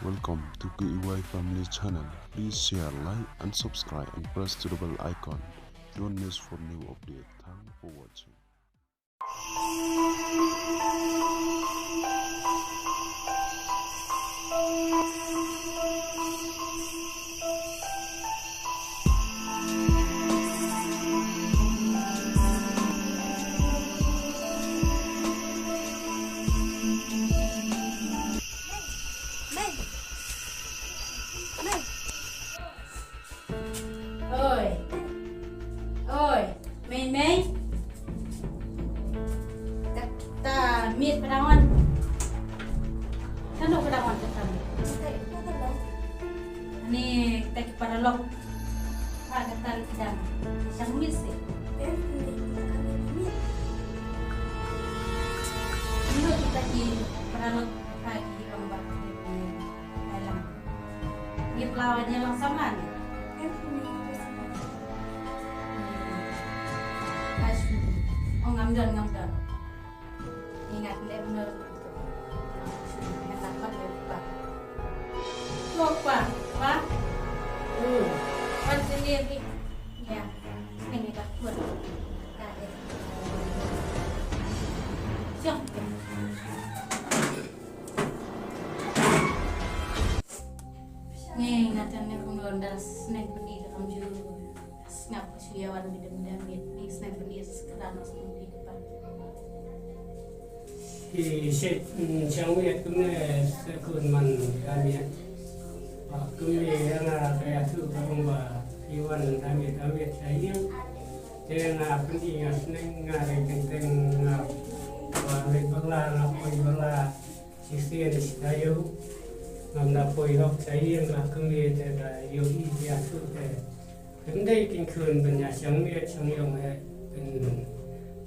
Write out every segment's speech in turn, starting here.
Welcome to KEY Family Channel. Please share, like and subscribe and press the bell icon. Join us for new update. Thanks for watching. Ôi, ôi, mình ta miệt pedangan. Kan lo pedangan kita. Ni kita para lo. Ada tali pedang. Sang mit sih. Ini kita di para lo pagi ombak di dalam. Ni pelawannya lang sama nih. Ngamdan ingat benar ingat lupa pak kan sendiri ya ini tak buat siap nih ingatnya pengelola snack beli dalam juru snap siawan bidang di snack beli sekarang langsung thì sẽ trong việc cũng là sẽ còn mình làm việc và cũng là cái thứ không và khiวันlàm việc thấy thế là cũng đi nên là cái tình và việc bằng là coi bằng là chỉ xem thấy yêu làm là coi học thấy là cũng là yêu ý nghĩa thứ thế cũng đây kinh khôn bên nhà trong việc trong yêu này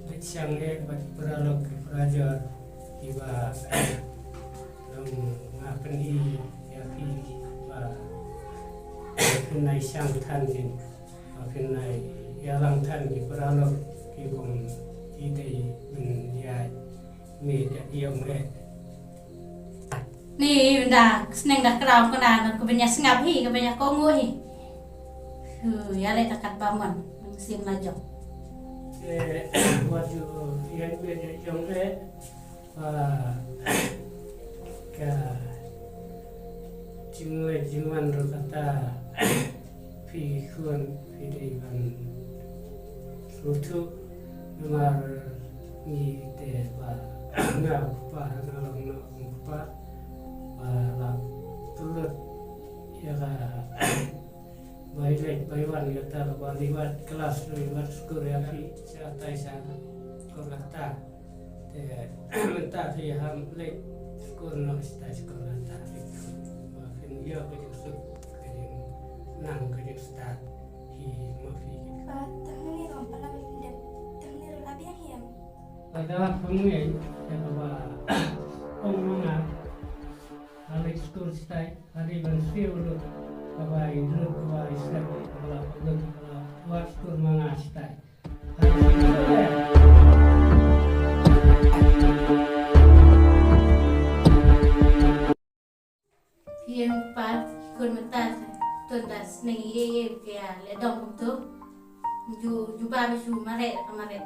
bên trong việc và beralog belajar iba ngapen I yapi ba kunai sang than din kunai yalang than di peralo ki bom ide min ya me yong le ni benda seneng dah kerau kena ke banyak sengap hi ke banyak kongo hi ya le takat baman sim lajok waju yang be yong le ka jiman kata pi khun pi devan rutu nomor ni te ba ngau pa ngalong no pa ba la tulut ya ka bai wan kata ba liwat kelas liwat skor ya pi sa tai sa ko kata mentah dia ham lek sekolah nak start sekolah tak makin dia kerja sub kerja nang kerja start hi mafi Tangi rom pala benda tangi rom abi yang hiam pada pengen ya bahwa orang alik sekolah start hari ban siul bahwa itu bahwa Islam bahwa buat sekolah mengas start Yang pat kun mentas tundas neng ye ya le dom tu ju ba bisu mare kamare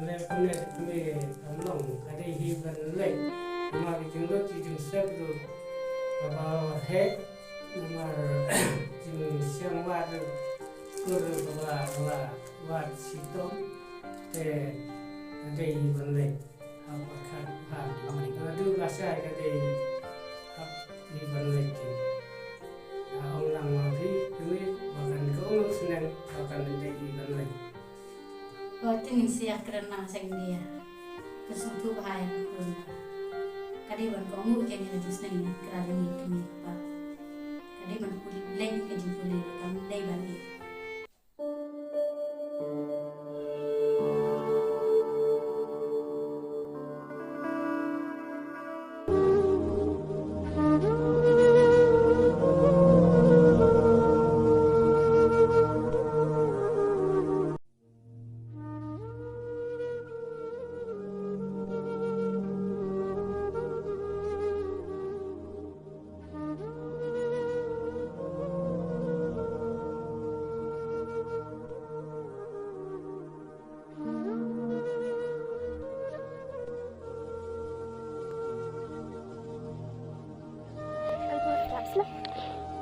Lek amlong ada hiban lek nama dijenggot dijeng sebru bahwa he nomor jeng siang war kur bahwa war situ te ada hiban lek apa kan mereka tu rasa ada hiban lek orang mafi ini bahkan kau senang bahkan ada hiban lek tingin siya kerana sang dia kesentuh bahaya kerana kadiwan ko ngu kaya na jis nang kerana ni kami pa kadiwan kulit lain kadi kulit kami lain balik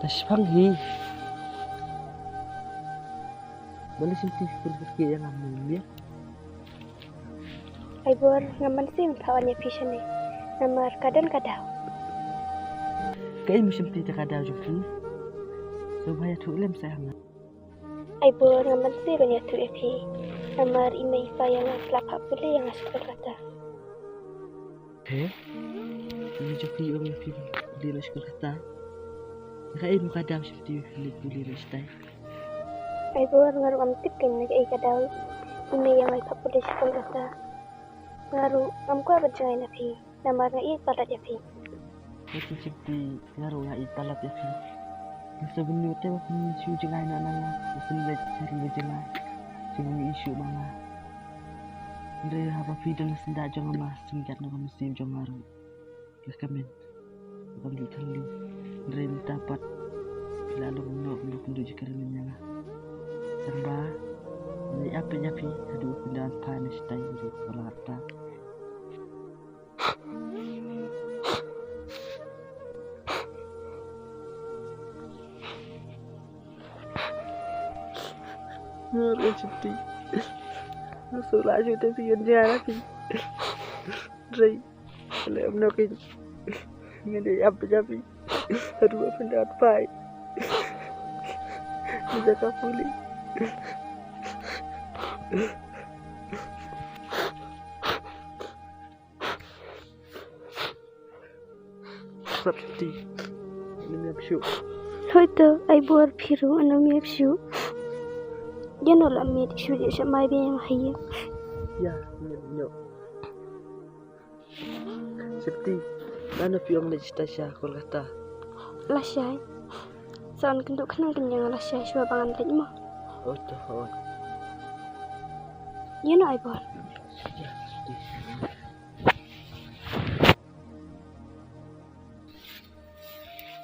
Tashpanghi. Boleh sentuh pergi yang amun ya. Ai bor ngaman sim kawannya pisane. Namar kadang kadang. Kain musim ti takada juki. Supaya tu lem sayang. Ai bor ngaman sim banyak tu epi. Namar imei pa yang selapa pulih yang sekolah kata. Ini juki orang yang di sekolah kata. Kain mukadam seperti pilih restai. Ai bor ngaru amtip kan lagi ai kadang. Imei yang ai pa pulih sekolah kata. Ngaru amku apa jangan epi. Namar ngai palat epi. Itu seperti ngaruh ngai palat epi. Sebenarnya tu isu jangan anak-anak. Sebenarnya cari jangan. Jangan isu mana. Mereka apa video nak sendak jangan mas singkat nak musim jangan ngaruh. Lekamen. Bagi kali. Mereka dapat lalu menok penduduk kerana tambah ni apa nyapi aduh pindahan panas tay di belakang. Ngeri cuti. Masuk laju tapi yang jalan lagi. Ray. Kalau menok ini apa nyapi. Aduh pindahan pai. Menjaga pulih. Seperti ini absu. Hoito ai bor phiru anami absu. Jangan lah ambil isu dia sama ibu yang hayat. Ya, no. Seperti mana film legislasi Kolkata. Lasai. Soal kenduk kenang kenyang lasai sebab bangan lagi mah. Oh tuh. Ya no ai bor. Ya, seperti.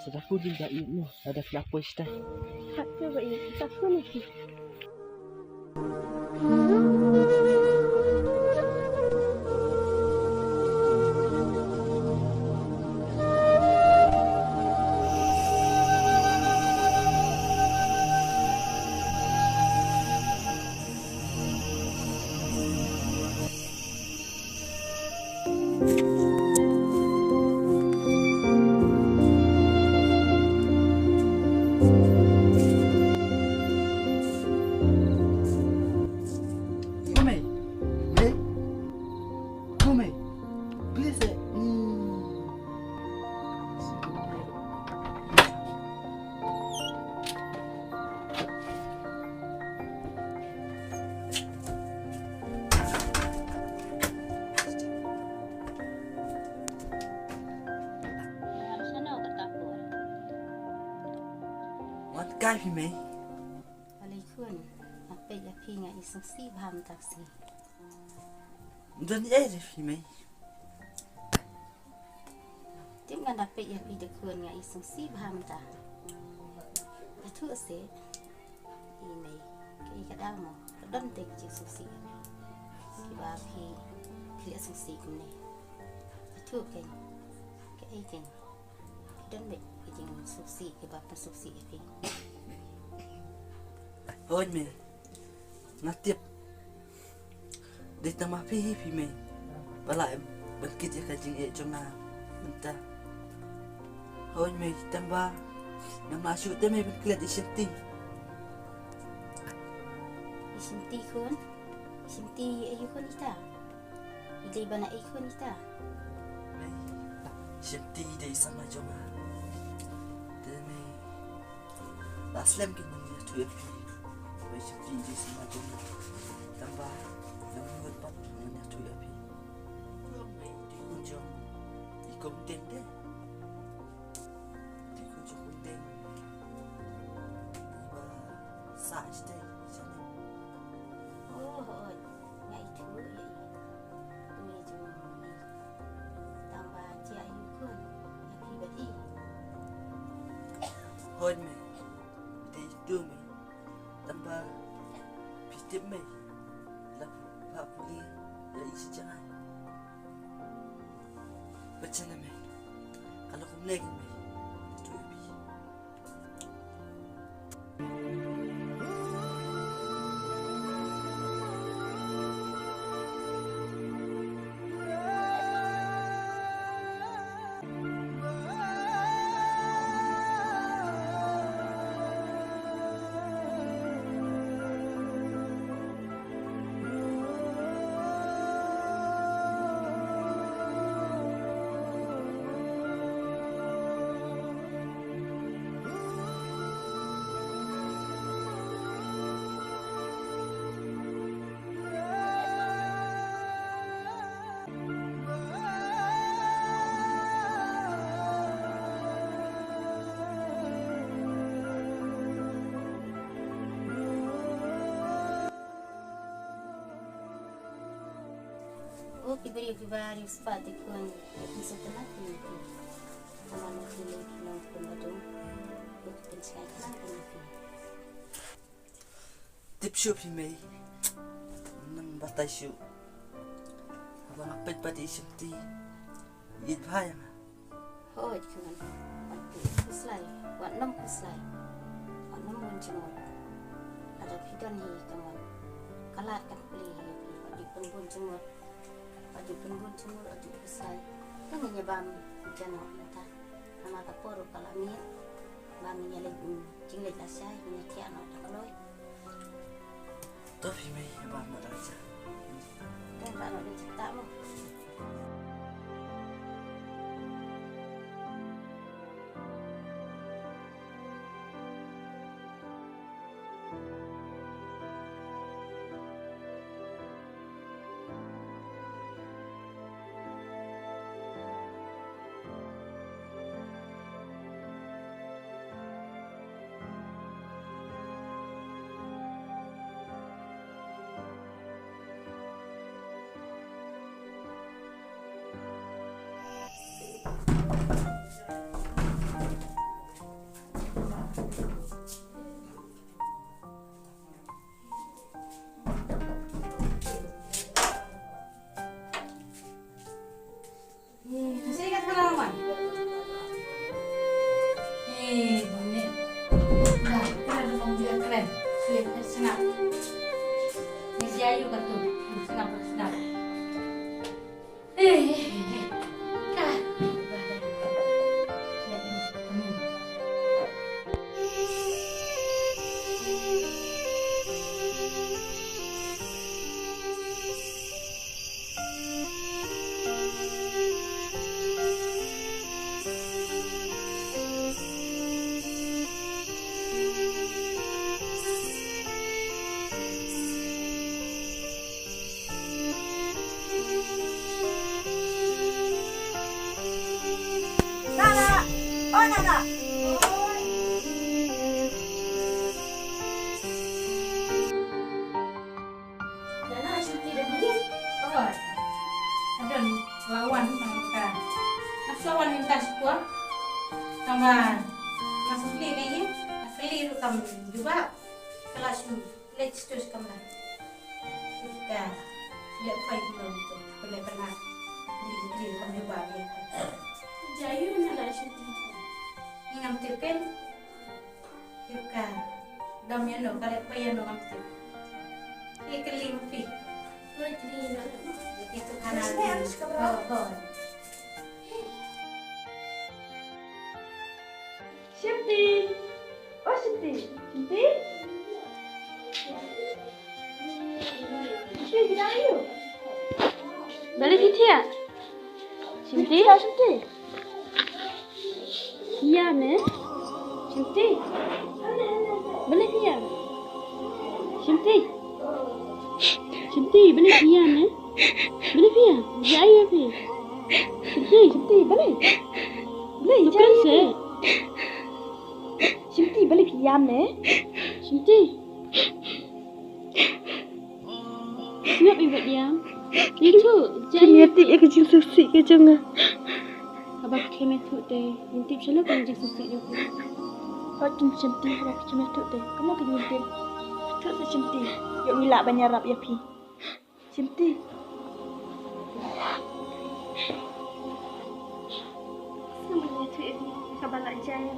Sudah pun tidak ini ada kelapa istai. Tak coba ini tak pun ni. What guy he may? Alikun, apa ya pinga iseng si baham taksi. Dan he may. Tim kan apa ya pi dekun nga iseng si baham ta. Itu se. Ini kay kadamo, kadon tek ci susi. Kiba pi iseng si kumne. Itu kay kadon mek kijing susi kiba pa susi pi. Hoi me. Natip. Di tama pi me. Bala berkit ya kajing jona. Entah. Hoi me tambah. Yang masuk tu me berkelat isinti. Isinti kun? Isinti ayu kun ita. Ilay ba na ikun ita? Isinti day sama jona. Demi. Aslam kini dia tu ya. Isinti day sama jona. Tambah. Yang menurut pat dia tu ya. Kurang me di kunjung. Di konten deh. Saat day sana. Oh, nga itu ya. Dumi jum. Tambah ci ayu kun. Ya pribadi. Hoi me. Di tu me. Tambah. Pitip me. Lap pak puli. Ya isi jangan. Baca me. Kalau kum lagi me. Tu bi. beri varios sepati kuang bisa tenang ni. Kalau nak pilih kilang pun ada, bukan sekali nak ni. Tipshu pimei, nang batai shu. Abang apa pati isipti, yid bahaya. Hoi kaman, waktu kuslai, wak nam kuslai, wak nam muncul. Ada hidan hi kaman, kalat kan beli, wak di penbun cemur, ada kuslai. Kan hanya bam jano nata, nama kapur kalami, bam nyalek jinglet asai, menyekian ada kaloi. Tu pimei abang nak raja. Dan tak nak cerita mu. Senang. Ni siayu kat tu. Senang. Nana. Nana cuti dah ni. Oh. Ada lawan kita. Lawan minta sebuah. Tambah masuk ni ni. Asli itu kamu juga kelas let's terus kamu. Kita lihat fight belum tu. Boleh pernah. Jadi kamu buat ni. Jayu nak cuti. Ngam tiukan, dam yang no, kalau apa yang no ngam tiuk, ini kelim pi, itu kanal oh. Shimty, oh Shimty, kita ayo. Balik kita ya, Shimty. Iya ne, Shimty. Balik iya. Shimty balik iya ne. Balik iya. Jaya pi. Shimty balik. Bukan se. Shimty balik iya ne. Shimty. Ngap ibu diam. Itu jaya pi kecil susi kecil. Abang kemet tu deh, intip selalu kan jadi susik juga. Kau Shimty, abang kemet tu deh. Kamu kena intip. Tu tu Shimty. Yuk milak banyak rap ya pi. Shimty. Kamu tu kabar nak jaya.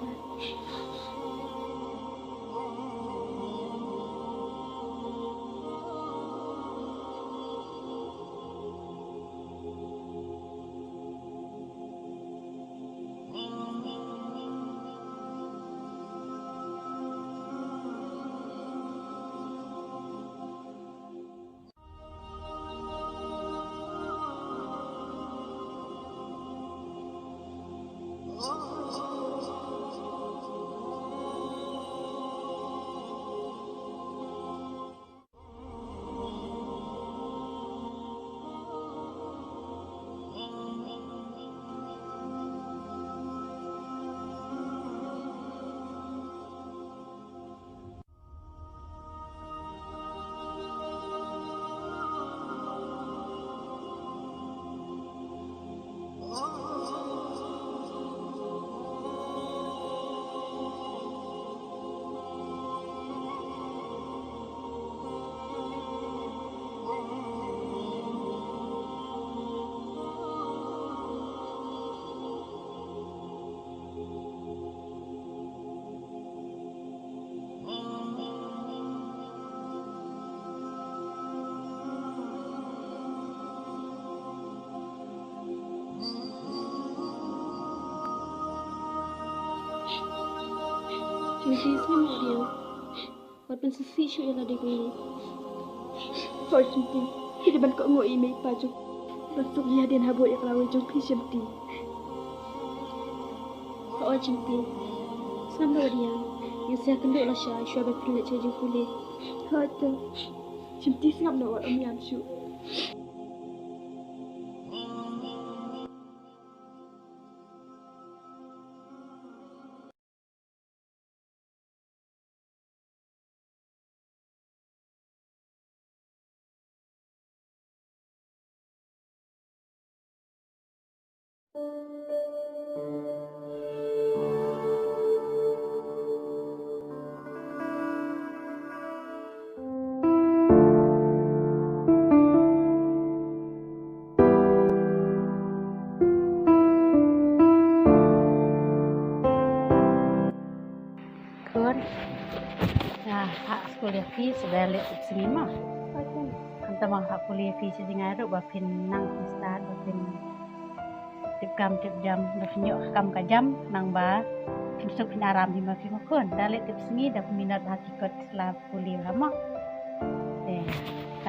Mesti sama dia. Walaupun sesi syuk yang ada kini. Thôi chúng ti, khi để bạn cỡ ngồi mấy bà chụp, bạn chụp gia đình hà bội là trong khi chụp ti. Kau cinti. Sama dia. Yang saya kenduk lah Syah. Syah berpilih cajang kulit. Thôi tu, chúng ti ngập nổi ở miền chụp. hak kuliah fi sebalik semima. Anta mang hak kuliah fi sesingai ro ba pin nang start ba pin tip jam ba nyok kam ka jam nang ba masuk pin aram di ma fi makon dalik tip sengi dak minat hakikat la kuliah lama.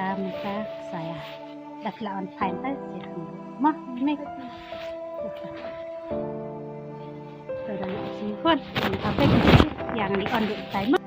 Minta saya dak la on time ta sih. Mah ni. Sudah nak sini pun sampai yang di on duk time.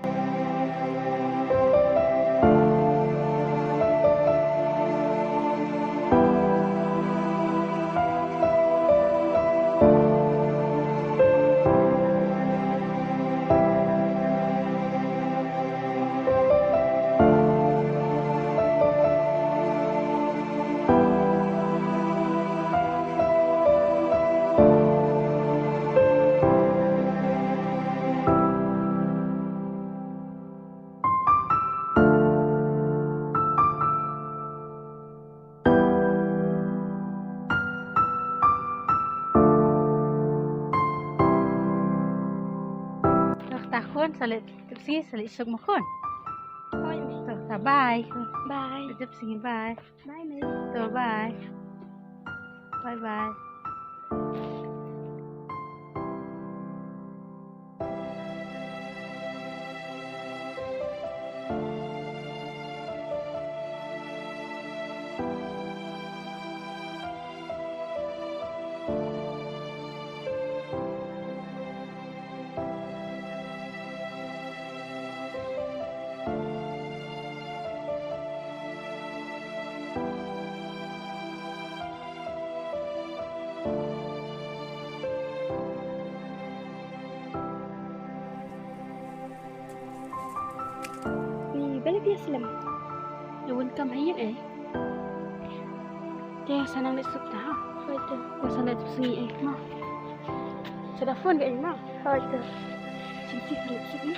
Tahun salit tipsi salit suk makon. Thôi So bye. bye. Tip singin bye. Bye mẹ. So bye. Bye bye. Balik dia selam. Lawan kam hayat Dia sanang nak sup dah. Thôi tu, Kau sanang tu sengi mah. Sudah phone ke mah. thôi tu. Cinti kalau sup ni.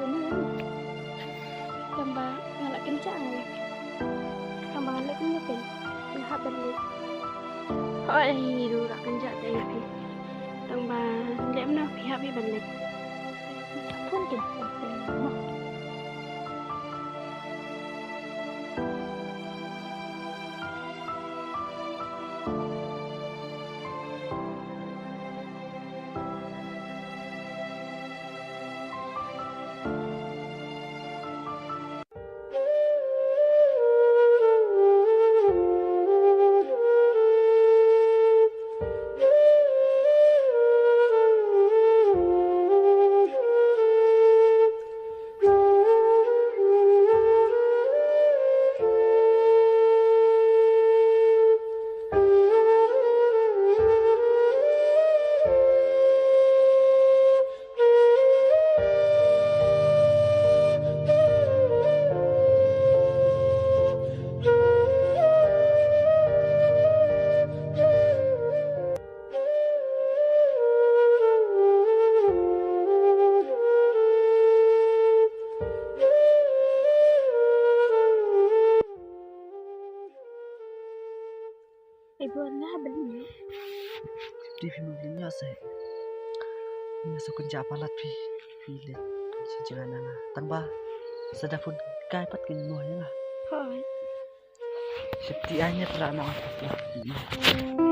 Benar. Tambah ngalak kencang ni. Tambah lagi ni kan, lihat balik. Thôi hidu rak kencang tak yapi. Tambah lek mana pihak pi balik. Phone kan, Mah. ibu nak beli. TV mobilnya saya. Masuk kerja apalat pilih sejalan nana. Tambah sedap pun kai pat ke rumahnya lah. Thôi. Seperti hanya terang nak apa.